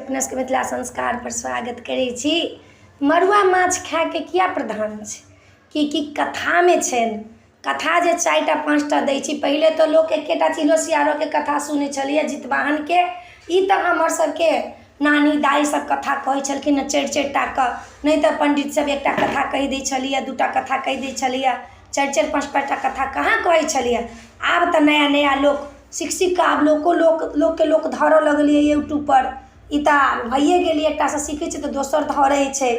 अपना सबके मिथिला संस्कार पर स्वागत करै छी। मड़ुआ माछ खाय के किया प्रधान छै कि कथा में छै। कथा जे 4टा 5टा दै छी। पहले तो लोग एकेटा सियारो के कथा सुनै छलिए जितवाहन के। ई तऽ हमर सबके नानी दाई सब कथा कहै छलखिन 4 टा के, नहीं तो पंडित सब एकटा कथा कहि दै छलिए, 2टा कथा कहि दै छलिए, 4 5 टा कथा कहाँ कहै छलिए। आब तऽ नया नया लोग सीख के आब लोक धरऽ लगलिए यूट्यूब पर। ई तऽ भइए गेलिए, एकटा से सीखै छै तऽ दोसर धरै छै।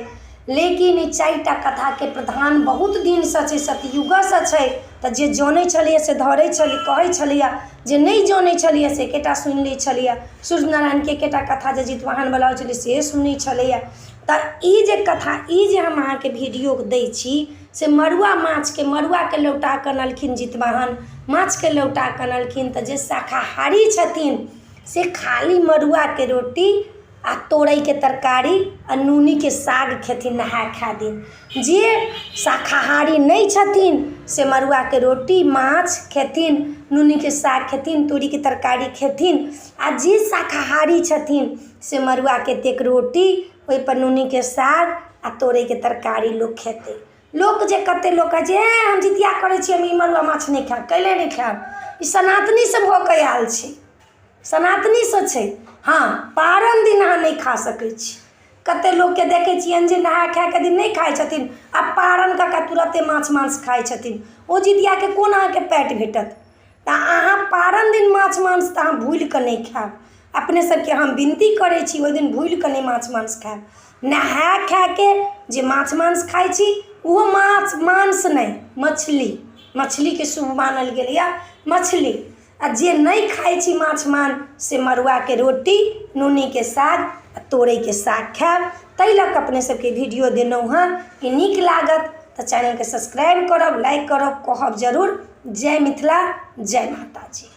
लेकिन ई 4टा कथा के प्रधान बहुत दिन से छै, सतयुग से छै। तऽ जे जानै छलिए से धरै छलिए, कहै छलिए, जे नहीं जानै छलिए से एकेटा सुनि लै छलिए। सूर्य नारायण के एकेटा कथा जे जितवाहन वाला छलिए से सुनै छलिए। तऽ ई जे कथा ई जे हम अहाँ के वीडियो दै छी से मड़ुआ माछ के, मड़ुआ के लौटा के अनलखिन जितवाहन, माछ के लौटा के अनलखिन। तऽ जे शाकाहारी छथिन से खाली मड़ुआ के रोटी आ तोरई के तरकारी आ नूनी के साग खेथिन नहा खा दिन। जे शाकाहारी नहीं छथिन से मड़ुआ के रोटी माछ खेथिन, नूनी के साग खेथिन, तोरी के तरकारी खेथिन। आ जे शाकाहारी छथिन से मड़ुआ के तेक रोटी, ओहि पर नूनी के साग आ तोरई के तरकारी लोग खेते। लोग जे कते लोग कहे हम जितिया करे छी, हम ई मड़ुआ माछ नहीं खाएब। कैले नहीं खाएब? ई सनातनी से भऽ के आयल छै, सनातनी से छै। हाँ, पारण दिन अहाँ नहीं खा सकै छी। कते लोग के देखे छियन जे नहा खाए के दिन नहीं खाए छथिन, आ पारण का तुरंते माछ मांस खाए छथिन। ओ जितिया के कोन अहाँ के पेट भेटत? तऽ अहाँ पारण दिन माछ मांस तऽ अहाँ भूल के नहीं खाएब। अपने सबके हम विनती करे छी ओहि दिन भूल के नहीं माछ मांस खाएब। नहा खा के जे माछ मांस खाए छी वो माछ मांस नहीं, मछली, मछली के शुभ मानल गेल या मछली। आ जे नहीं खाए छी माछ मांस से मड़ुआ के रोटी, नूनी के साग आ तोरई के साग खाएब। तै लक अपने सबके वीडियो देनौ हँ। कि नीक लागत तऽ चैनल के सब्सक्राइब करब, लाइक करब, कहब जरूर। जय मिथिला, जय माता जी।